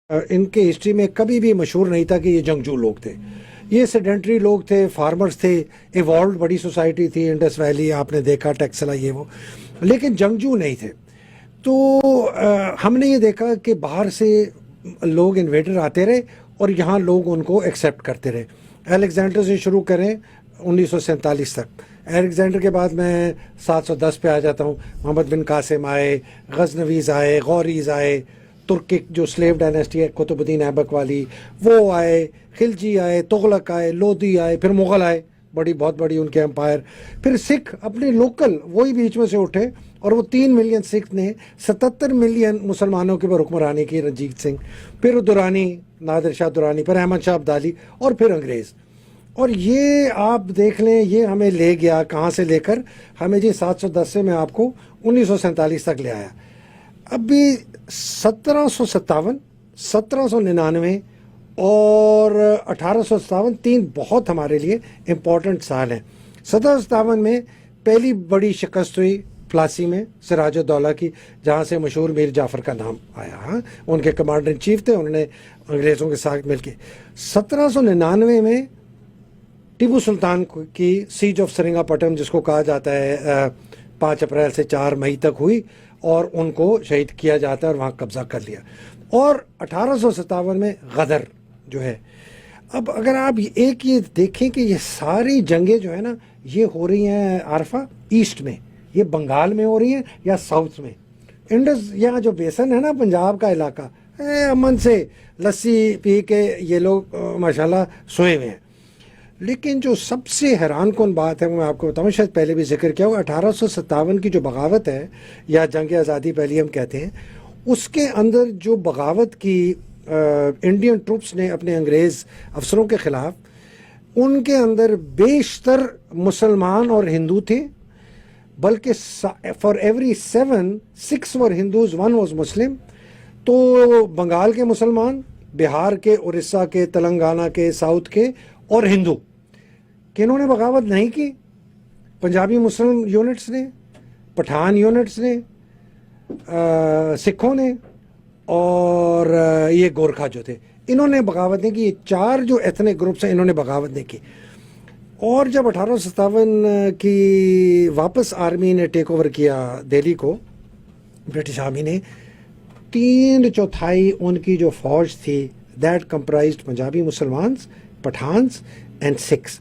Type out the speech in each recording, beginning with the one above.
ان کے ہسٹری میں کبھی بھی مشہور نہیں تھا کہ یہ جنگجو لوگ تھے. یہ سیڈنٹری لوگ تھے, فارمرز تھے, ایوالوڈ بڑی سوسائٹی تھی, انڈس ویلی آپ نے دیکھا, ٹیکسلا, یہ وہ, لیکن جنگجو نہیں تھے. تو ہم نے یہ دیکھا کہ باہر سے لوگ انویڈر آتے رہے اور یہاں لوگ ان کو ایکسیپٹ کرتے رہے. الیگزینڈر سے شروع کریں 1947 تک. الیگزینڈر کے بعد میں 710 پہ آ جاتا ہوں. محمد بن قاسم آئے, غزنویز آئے, غوریز آئے, ترکک جو سلیو ڈائنیسٹی ہے قطب الدین ایبک والی وہ آئے, خلجی آئے, تغلق آئے, لودھی آئے, پھر مغل آئے, بہت بڑی ان کے امپائر. پھر سکھ اپنے لوکل وہی بیچ میں سے اٹھے اور وہ 3 ملین سکھ نے 77 ملین مسلمانوں کے اوپر حکمرانی کی, رنجیت سنگھ, پھر دورانی, نادر شاہ دورانی, پھر احمد شاہ ابدالی اور پھر انگریز. اور یہ آپ دیکھ لیں یہ ہمیں لے گیا کہاں سے لے کر, ہمیں جی 710 سے میں آپ کو 1947 تک لے آیا. ابھی 1757, 1799 اور 1857 3 بہت ہمارے لیے امپورٹنٹ سال ہیں. 1757 میں پہلی بڑی شکست ہوئی پلاسی میں سراج الدولہ کی, جہاں سے مشہور میر جعفر کا نام آیا. ان کے کمانڈر ان چیف تھے, انہوں نے انگریزوں کے ساتھ مل کے. 1799 میں ٹیپو سلطان کی سیج آف سرنگا پٹم, جس کو کہا جاتا ہے 5 اپریل سے 4 مئی تک ہوئی, اور ان کو شہید کیا جاتا ہے اور وہاں قبضہ کر لیا. اور 1857 میں غدر جو ہے. اب اگر آپ ایک یہ دیکھیں کہ یہ ساری جنگیں جو ہے نا یہ ہو رہی ہیں عارفہ ایسٹ میں, یہ بنگال میں ہو رہی ہیں یا ساؤتھ میں. انڈس یہاں جو بیسن ہے نا پنجاب کا علاقہ, امن سے لسی پی کے یہ لوگ ماشاءاللہ سوئے ہوئے ہیں. لیکن جو سب سے حیران کن بات ہے وہ میں آپ کو بتاؤں, شاید پہلے بھی ذکر کیا ہو, 1857 کی جو بغاوت ہے یا جنگ آزادی پہلی ہم کہتے ہیں, اس کے اندر جو بغاوت کی انڈین ٹروپس نے اپنے انگریز افسروں کے خلاف, ان کے اندر بیشتر مسلمان اور ہندو تھے, بلکہ for every 7, 6 were Hindus 1 was Muslim. تو بنگال کے مسلمان, بہار کے, اڑیسہ کے, تلنگانہ کے, ساؤتھ کے اور ہندو, کہ انہوں نے بغاوت نہیں کی. پنجابی مسلم یونٹس نے, پٹھان یونٹس نے, سکھوں نے اور یہ گورکھا جو تھے, انہوں نے بغاوت نہیں کی. یہ 4 جو ایتھنک گروپس ہیں انہوں نے بغاوت نہیں کی. اور جب 1857 کی واپس آرمی نے ٹیک اوور کیا دہلی کو, برٹش آرمی نے, 3/4 ان کی جو فوج تھی that comprised Punjabi Musalmans, Pathans and Sikhs,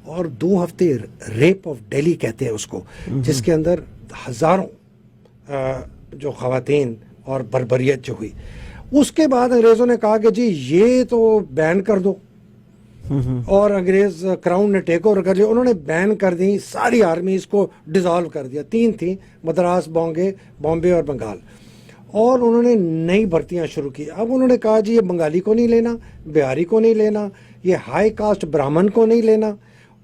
اور 2 ہفتے ریپ آف ڈیلی کہتے ہیں اس کو, جس کے اندر ہزاروں جو خواتین اور بربریت جو ہوئی. اس کے بعد انگریزوں نے کہا کہ جی یہ تو بین کر دو, اور انگریز کراؤن نے ٹیک اوور کر لیا. انہوں نے بین کر دی ساری آرمیز کو, ڈیزالو کر دیا. 3 تھیں, مدراس, بامبے اور بنگال, اور انہوں نے نئی بھرتیاں شروع کی. اب انہوں نے کہا جی یہ بنگالی کو نہیں لینا, بہاری کو نہیں لینا, یہ ہائی کاسٹ برہمن کو نہیں لینا,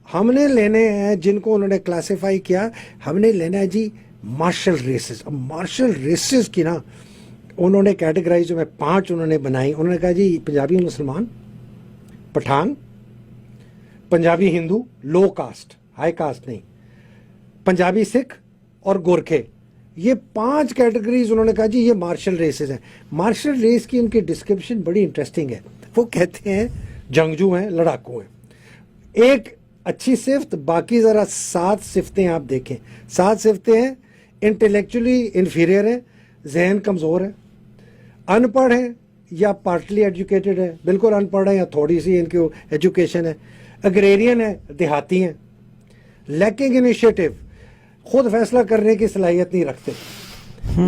ہم نے لینے ہیں جن کو انہوں نے کلاسیفائی کیا, ہم نے لینا ہے جی مارشل ریسز. اب مارشل ریسز کی نا انہوں نے کیٹیگرائز جو میں 5 انہوں نے بنائی. انہوں نے کہا جی پنجابی مسلمان, پٹھان, پنجابی ہندو لو کاسٹ, ہائی کاسٹ نہیں, پنجابی سکھ اور گورکھے, یہ 5 کیٹیگریز انہوں نے کہا جی یہ مارشل ریسز ہیں. مارشل ریس کی ان کی ڈسکرپشن بڑی انٹرسٹنگ ہے. وہ کہتے ہیں جنگجو ہیں, لڑاکو ہیں. ایک اچھی صفت, باقی ذرا 7 صفتیں آپ دیکھیں. 7 صفتیں ہیں, انٹلیکچولی انفیریئر ہیں, ذہن کمزور ہے, ان پڑھ ہیں یا پارٹلی ایجوکیٹڈ ہے, بالکل ان پڑھ ہیں یا تھوڑی سی ان کی ایجوکیشن ہے, اگریرین ہے, دیہاتی ہیں, لیکنگ انیشیٹو, خود فیصلہ کرنے کی صلاحیت نہیں رکھتے,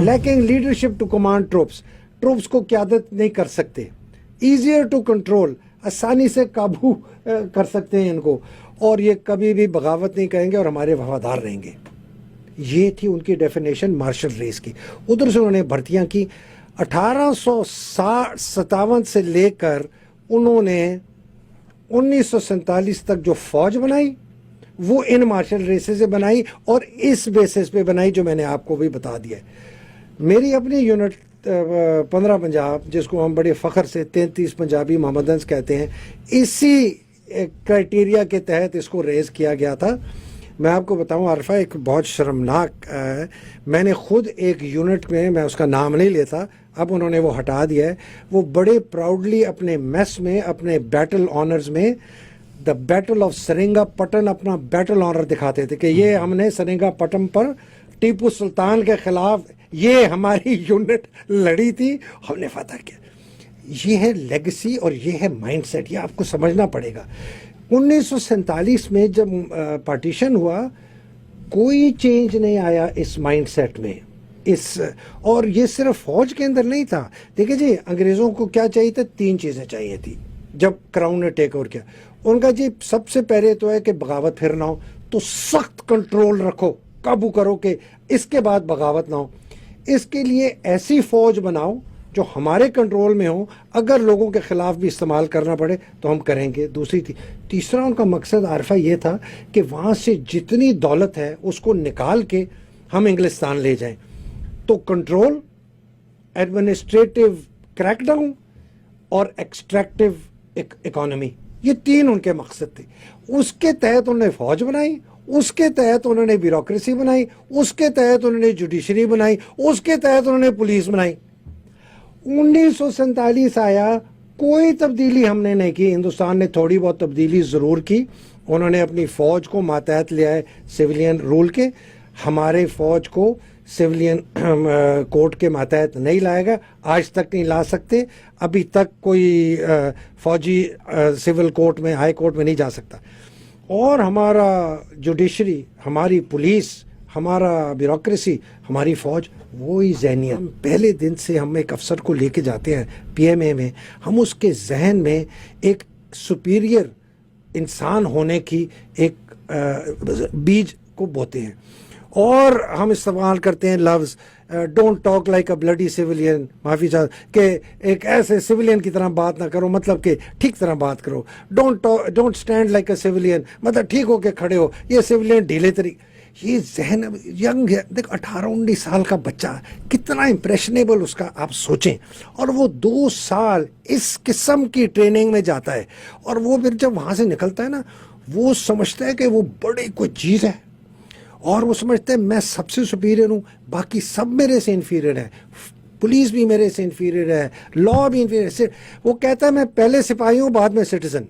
lacking leadership to command troops کو قیادت نہیں کر سکتے, ایزیئر ٹو کنٹرول, آسانی سے قابو کر سکتے ہیں ان کو, اور یہ کبھی بھی بغاوت نہیں کریں گے اور ہمارے وفادار رہیں گے. یہ تھی ان کی ڈیفینیشن مارشل ریس کی. ادھر سے انہوں نے بھرتیاں کی. 1857 سے لے کر انہوں نے 1947 تک جو فوج بنائی وہ ان مارشل ریسز سے بنائی, اور اس بیسس پہ بنائی جو میں نے آپ کو بھی بتا دیا ہے. میری اپنی یونٹ 15 پنجاب, جس کو ہم بڑے فخر سے 33 پنجابی محمدنز کہتے ہیں, اسی کرائٹیریا کے تحت اس کو ریز کیا گیا تھا. میں آپ کو بتاؤں عارفہ, ایک بہت شرمناک, میں نے خود ایک یونٹ میں اس کا نام نہیں لیتا, اب انہوں نے وہ ہٹا دیا ہے. وہ بڑے پراؤڈلی اپنے میس میں اپنے بیٹل آنرز میں دا بیٹل آف سرنگا پٹن اپنا بیٹل آنر دکھاتے تھے کہ یہ ہم نے سرنگا پٹن پر ٹیپو سلطان کے خلاف یہ ہماری یونٹ لڑی تھی, ہم نے فتح کیا. یہ ہے لیگسی اور یہ ہے مائنڈ سیٹ, یہ آپ کو سمجھنا پڑے گا. 1947 میں جب پارٹیشن ہوا کوئی چینج نہیں آیا اس مائنڈ سیٹ میں. اور یہ صرف فوج کے اندر نہیں تھا. دیکھیں جی, انگریزوں کو کیا چاہیے تھا؟ 3 چیزیں چاہیے تھی جب کراؤن نے ٹیک اوور کیا. ان کا جی سب سے پہلے تو ہے کہ بغاوت پھر نہ ہو, تو سخت کنٹرول رکھو, قابو کرو کہ اس کے بعد بغاوت نہ ہو. اس کے لیے ایسی فوج بناؤ جو ہمارے کنٹرول میں ہو, اگر لوگوں کے خلاف بھی استعمال کرنا پڑے تو ہم کریں گے. تیسرا ان کا مقصد عارفہ یہ تھا کہ وہاں سے جتنی دولت ہے اس کو نکال کے ہم انگلستان لے جائیں. تو کنٹرول, ایڈمنسٹریٹو کریک ڈاؤن اور ایکسٹریکٹیو اکانومی, یہ 3 ان کے مقصد تھے. اس کے تحت انہوں نے فوج بنائی, اس کے تحت انہوں نے بیوروکریسی بنائی, اس کے تحت انہوں نے جوڈیشری بنائی, اس کے تحت انہوں نے پولیس بنائی. 1947 آیا, کوئی تبدیلی ہم نے نہیں کی. ہندوستان نے تھوڑی بہت تبدیلی ضرور کی. انہوں نے اپنی فوج کو ماتحت لیا ہے سویلین رول کے. ہمارے فوج کو سویلین کوڈ کے ماتحت نہیں لائے گا, آج تک نہیں لا سکتے. ابھی تک کوئی فوجی سول کورٹ میں, ہائی کورٹ میں نہیں جا سکتا. اور ہمارا جوڈیشری, ہماری پولیس, ہمارا بیوروکریسی, ہماری فوج, وہی ذہنیت. پہلے دن سے ہم ایک افسر کو لے کے جاتے ہیں پی ایم اے میں, ہم اس کے ذہن میں ایک سپیریئر انسان ہونے کی ایک بیج کو بوتے ہیں. اور ہم استعمال کرتے ہیں لفظ don't talk like a bloody civilian, معافی چاہ کہ ایک ایسے سویلین کی طرح بات نہ کرو, مطلب کہ ٹھیک طرح بات کرو. Don't stand like a civilian, مطلب ٹھیک ہو کے کھڑے ہو. یہ سویلین ڈھیلے طریقے, یہ ذہن ینگ ہے. دیکھ 18-19 سال کا بچہ کتنا امپریشنیبل اس کا, آپ سوچیں. اور وہ 2 سال اس قسم کی ٹریننگ میں جاتا ہے, اور وہ پھر جب وہاں سے نکلتا ہے نا, وہ سمجھتا ہے کہ وہ بڑی کوئی چیز ہے, اور وہ سمجھتے ہیں میں سب سے سپیریئر ہوں, باقی سب میرے سے انفیریئر ہے, پولیس بھی میرے سے انفیریئر ہے, لا بھی انفیریئر ہے. وہ کہتا ہے میں پہلے سپاہی ہوں بعد میں سٹیزن.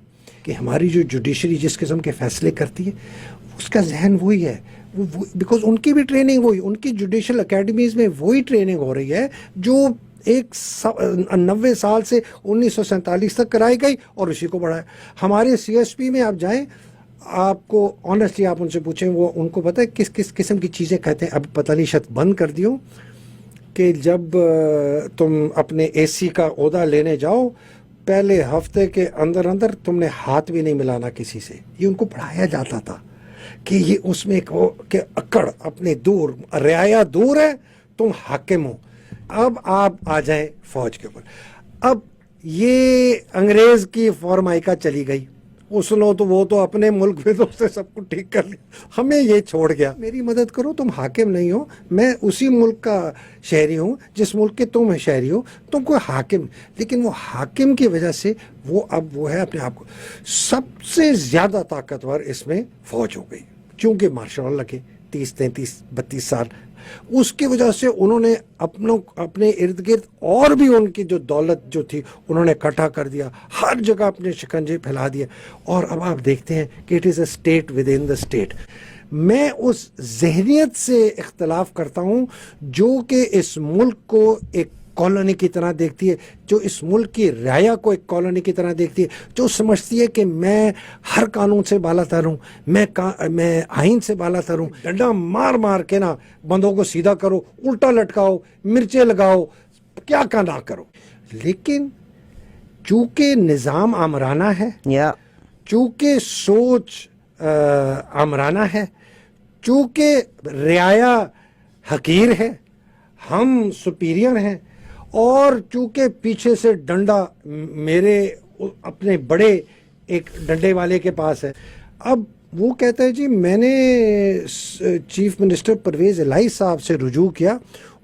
کہ ہماری جو جوڈیشری جس قسم کے فیصلے کرتی ہے, اس کا ذہن وہی ہے. بیکاز ان کی بھی ٹریننگ وہی, ان کی جوڈیشل اکیڈمیز میں وہی ٹریننگ ہو رہی ہے جو 90 سال سے 1947 تک کرائی گئی, اور اسی کو بڑھایا. ہمارے سی ایس پی میں آپ جائیں, آپ کو آنیسٹلی آپ ان سے پوچھیں, وہ ان کو پتہ ہے کس قسم کی چیزیں کہتے ہیں. اب پتہ نہیں شاید بند کر دیوں کہ جب تم اپنے اے سی کا عہدہ لینے جاؤ, پہلے ہفتے کے اندر تم نے ہاتھ بھی نہیں ملانا کسی سے. یہ ان کو پڑھایا جاتا تھا کہ یہ اس میں کہ اکڑ اپنے دور, رعایا دور ہے, تم حاکم ہو. اب آپ آ جائیں فوج کے اوپر. اب یہ انگریز کی فارمائکا چلی گئی, اس لو تو وہ تو اپنے ملک میں تو سے سب کو ٹھیک کر لیا, ہمیں یہ چھوڑ گیا. میری مدد کرو, تم حاکم نہیں ہو, میں اسی ملک کا شہری ہوں جس ملک کے تم شہری ہو, تم کوئی حاکم. لیکن وہ حاکم کی وجہ سے وہ اب وہ ہے اپنے آپ کو سب سے زیادہ طاقتور اس میں فوج ہو گئی, چونکہ مارشل لا لگے 30-32 سال. اس کی وجہ سے انہوں نے اپنے ارد گرد اور بھی ان کی جو دولت جو تھی انہوں نے اکٹھا کر دیا, ہر جگہ اپنے شکنجے پھیلا دیا. اور اب آپ دیکھتے ہیں کہ it is a state with in the state. میں اس ذہنیت سے اختلاف کرتا ہوں جو کہ اس ملک کو ایک کالونی کی طرح دیکھتی ہے, جو اس ملک کی رعایا کو ایک کالونی کی طرح دیکھتی ہے, جو سمجھتی ہے کہ میں ہر قانون سے بالا تر ہوں, میں آئین سے بالا تر ہوں. ڈنڈا مار مار کے نا بندوں کو سیدھا کرو, الٹا لٹکاؤ, مرچیں لگاؤ, کیا کا نہ کرو. لیکن چونکہ نظام آمرانہ ہے, چونکہ سوچ آمرانہ ہے, چونکہ رعایا حقیر ہے, ہم سپیریئر ہیں, اور چونکہ پیچھے سے ڈنڈا میرے اپنے بڑے ایک ڈنڈے والے کے پاس ہے. اب وہ کہتا ہے جی میں نے چیف منسٹر پرویز الہی صاحب سے رجوع کیا,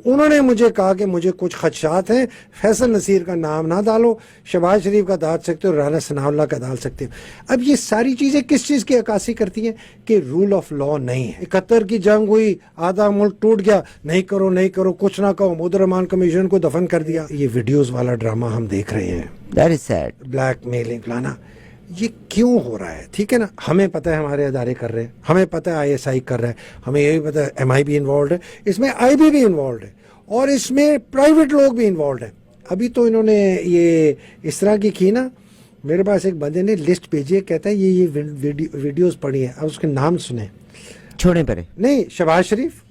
انہوں نے مجھے کہا کہ مجھے کچھ خدشات ہیں, فیصل نصیر کا نام نہ ڈالو, شہباز شریف کا ڈال سکتے ہو, رانا ثناء اللہ کا ڈال سکتے ہو. اب یہ ساری چیزیں کس چیز کی عکاسی کرتی ہیں کہ رول آف لا نہیں ہے. 71 کی جنگ ہوئی, آدھا ملک ٹوٹ گیا, نہیں کرو نہیں کرو, کچھ نہ کہو, محمود الرحمان کمیشن کو دفن کر دیا. یہ ویڈیوز والا ڈرامہ ہم دیکھ رہے ہیں, That is sad. Black mailing لانا, یہ کیوں ہو رہا ہے؟ ٹھیک ہے نا, ہمیں پتہ ہے ہمارے ادارے کر رہے ہیں, ہمیں پتہ ہے ISI کر رہا ہے, ہمیں یہ بھی پتہ ہے MI بھی انوالوڈ ہے, اس میں IB بھی انوالوڈ ہے, اور اس میں پرائیویٹ لوگ بھی انوالوڈ ہیں. ابھی تو انہوں نے یہ اس طرح کی نا, میرے پاس ایک بندے نے لسٹ بھیجی ہے, کہتا ہے یہ ویڈیوز پڑھی ہیں, اب اس کے نام سنیں. چھوڑیں پڑے. نہیں, شہباز شریف,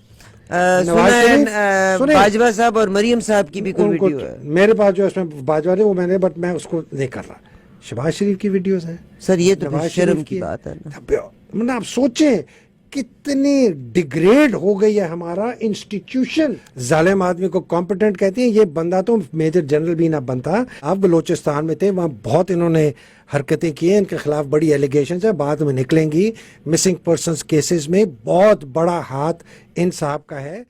باجوہ صاحب اور مریم صاحب کی بھی کوئی ویڈیو ہے میرے پاس جو اس میں باجوہ نے, وہ میں نے, بٹ میں اس کو نہیں کر رہا. شہباز شریف کی ویڈیوز ہیں سر, یہ تو شرم کی بات ہے نا. آپ سوچیں کتنی ڈیگریڈ ہو گئی ہے ہمارا انسٹیٹیوشن. ظالم آدمی کو کمپیٹنٹ کہتے ہیں. یہ بندہ تو میجر جنرل بھی نہ بنتا. آپ بلوچستان میں تھے, وہاں بہت انہوں نے حرکتیں کی ہیں, ان کے خلاف بڑی ایلیگیشنز ہیں, بعد میں نکلیں گی. مسنگ پرسنز کیسز میں بہت بڑا ہاتھ ان صاحب کا ہے.